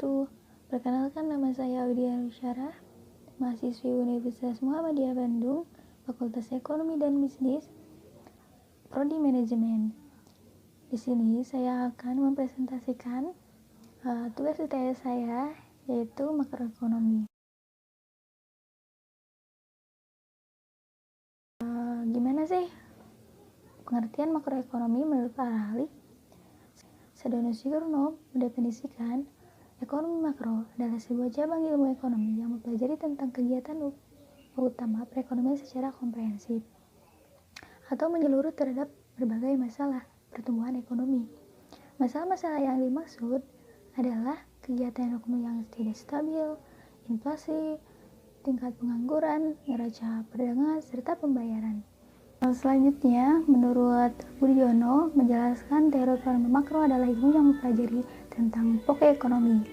wabarakatuh. Perkenalkan, nama saya Audia Syarah, mahasiswi Universitas Muhammadiyah Bandung, Fakultas Ekonomi dan Bisnis, Prodi Manajemen. Di sini saya akan mempresentasikan tugas UTS saya, yaitu makroekonomi. Gimana sih pengertian makroekonomi menurut para ahli? Sadono Sigurno mendefinisikan ekonomi makro adalah sebuah cabang ilmu ekonomi yang mempelajari tentang kegiatan utama perekonomian secara komprehensif atau menyeluruh terhadap berbagai masalah pertumbuhan ekonomi. Masalah-masalah yang dimaksud adalah kegiatan ekonomi yang tidak stabil, inflasi, tingkat pengangguran, neraca perdagangan, serta pembayaran. Selanjutnya, menurut Budiono menjelaskan teori ekonomi makro adalah ilmu yang mempelajari tentang pokok ekonomi,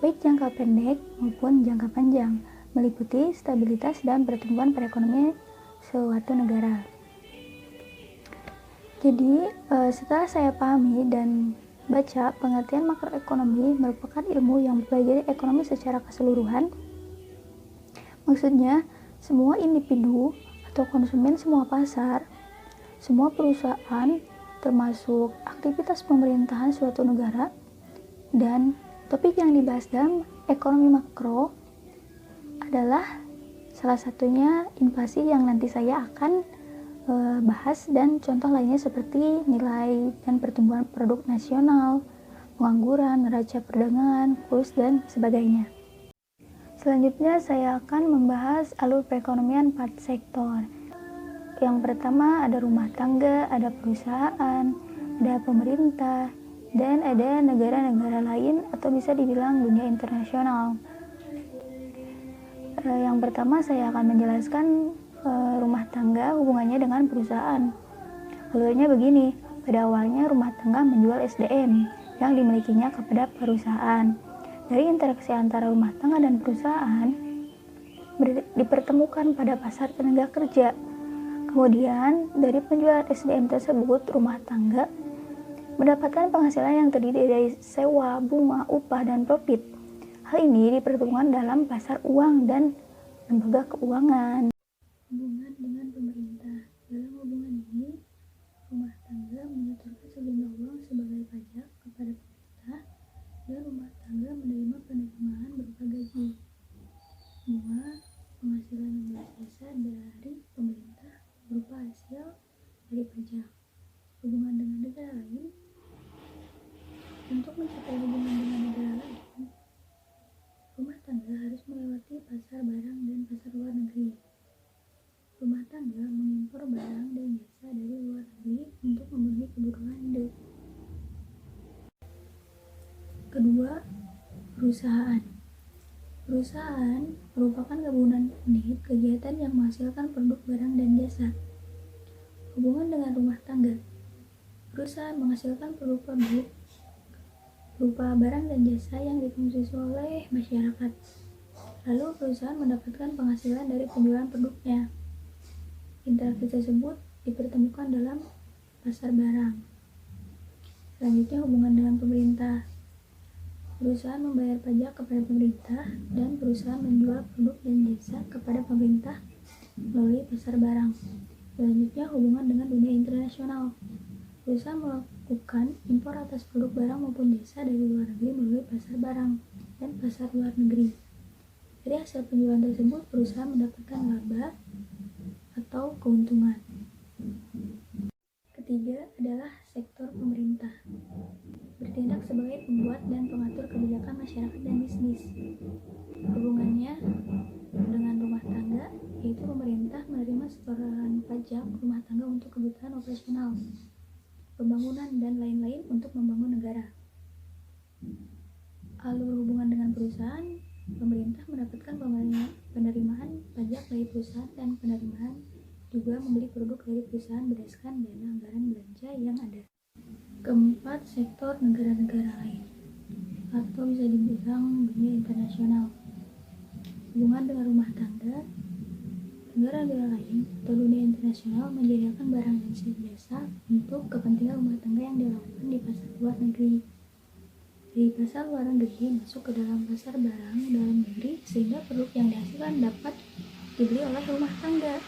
baik jangka pendek maupun jangka panjang, meliputi stabilitas dan pertumbuhan perekonomian suatu negara. Jadi, setelah saya pahami dan baca, pengertian makroekonomi merupakan ilmu yang mempelajari ekonomi secara keseluruhan. Maksudnya, semua individu atau konsumen, semua pasar, semua perusahaan, termasuk aktivitas pemerintahan suatu negara, dan topik yang dibahas dalam ekonomi makro adalah salah satunya inflasi yang nanti saya akan bahas, dan contoh lainnya seperti nilai dan pertumbuhan produk nasional, pengangguran, neraca perdagangan, kurs, dan sebagainya. Selanjutnya saya akan membahas alur perekonomian 4 sektor. Yang pertama ada rumah tangga, ada perusahaan, ada pemerintah, dan ada negara-negara lain atau bisa dibilang dunia internasional. Yang pertama saya akan menjelaskan rumah tangga hubungannya dengan perusahaan. Alurnya begini, pada awalnya rumah tangga menjual SDM yang dimilikinya kepada perusahaan. Dari interaksi antara rumah tangga dan perusahaan dipertemukan pada pasar tenaga kerja. Kemudian dari penjualan SDM tersebut, rumah tangga mendapatkan penghasilan yang terdiri dari sewa, bunga, upah, dan profit. Hal ini dipertemukan dalam pasar uang dan lembaga keuangan. Hubungan dengan pemerintah. Dalam hubungan ini, rumah tangga menyetorkan sejumlah uang sebagai pajak kepada pemerintah, dan rumah tangga menerima penerimaan berupa gaji, bunga, penghasilan yang berasal dari pemerintah berupa hasil dari pajak. Hubungan dengan negara lain. Untuk mencapai hubungan dengan negara lain, rumah tangga harus melewati pasar barang dan pasar luar negeri. Rumah tangga mengimpor barang dan jasa dari luar negeri untuk memenuhi kebutuhan hidup. Kedua, perusahaan. Perusahaan merupakan gabungan unit kegiatan yang menghasilkan produk, barang, dan jasa. Hubungan dengan rumah tangga. Perusahaan menghasilkan produk-produk berupa barang dan jasa yang dikonsumsi oleh masyarakat. Lalu perusahaan mendapatkan penghasilan dari penjualan produknya. Interaksi tersebut dipertemukan dalam pasar barang. Selanjutnya, hubungan dengan pemerintah. Perusahaan membayar pajak kepada pemerintah, dan perusahaan menjual produk dan jasa kepada pemerintah melalui pasar barang. Selanjutnya, hubungan dengan dunia internasional. Perusahaan melakukan impor atas produk barang maupun jasa dari luar negeri melalui pasar barang dan pasar luar negeri. Dari hasil penjualan tersebut, perusahaan mendapatkan laba atau keuntungan. Ketiga adalah sektor pemerintah. Bertindak sebagai pembuat dan pengatur kebijakan masyarakat dan bisnis. Hubungannya dengan rumah tangga, yaitu pemerintah menerima setoran pajak rumah tangga untuk kebutuhan operasional, pembangunan, dan lain-lain untuk membangun negara. Alur hubungan dengan perusahaan, pemerintah mendapatkan penerimaan pajak dari perusahaan, dan penerimaan juga membeli produk dari perusahaan berdasarkan dana anggaran belanja yang ada. Keempat, sektor negara-negara lain atau bisa dibilang dunia internasional. Hubungan dengan rumah tangga, negara-negara lain atau dunia internasional menyediakan barang dan jasa untuk kepentingan rumah tangga yang dilakukan di pasar luar negeri. Dari pasar luar negeri masuk ke dalam pasar barang dalam negeri sehingga produk yang dihasilkan dapat dibeli oleh rumah tangga.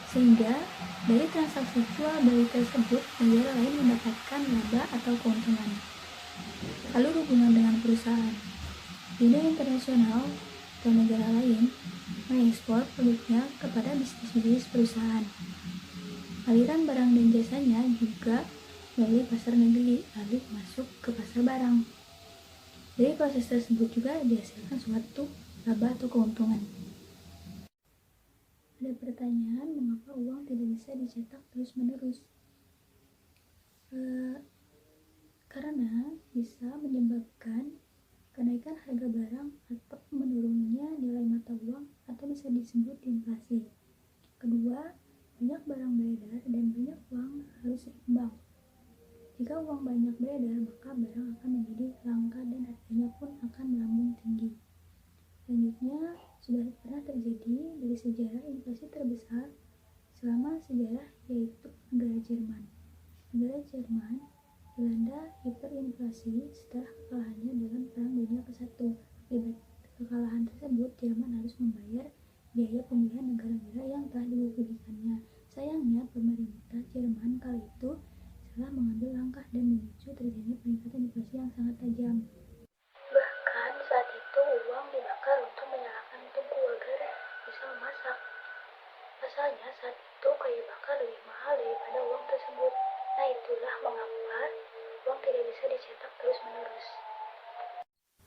Sehingga dari transaksi jual beli tersebut negara lain mendapatkan laba atau keuntungan. Lalu hubungan dengan perusahaan. Dunia internasional atau negara lain mengekspor produknya kepada bisnis-bisnis perusahaan. Aliran barang dan jasanya juga melalui pasar negeri lalu masuk ke pasar barang. Dari proses tersebut juga dihasilkan suatu laba atau keuntungan. Ada pertanyaan, mengapa uang tidak bisa dicetak terus-menerus? Karena bisa menyebabkan kenaikan harga barang atau menurunnya nilai mata uang atau bisa disebut inflasi. Kedua, banyak barang beredar dan banyak uang harus seimbang. Jika uang banyak beredar, maka barang akan menjadi langka dan harganya pun akan melambung tinggi. Selanjutnya, sudah pernah terjadi dari sejarah inflasi terbesar selama sejarah yaitu negara Jerman. Negara Jerman dilanda hiperinflasi setelah kekalahannya dalam Perang Dunia ke-1. Akibat kekalahan tersebut, Jerman harus membayar biaya pemulihan negara-negara yang telah dirugikannya. Sayangnya, pemerintah Jerman kala itu salah mengambil langkah dan memicu terjadinya peningkatan inflasi yang sangat tajam. Bahkan saat itu uang dibakar untuk menyalakan tungku agar bisa memasak. Pasalnya saat itu kayu bakar lebih mahal daripada uang tersebut. Nah, itulah mengapa uang tidak bisa dicetak terus-menerus.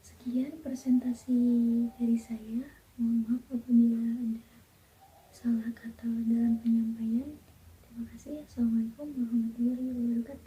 Sekian presentasi dari saya. Mohon maaf apabila ada salah kata dalam penyampaian. Terima kasih. Assalamualaikum warahmatullahi wabarakatuh.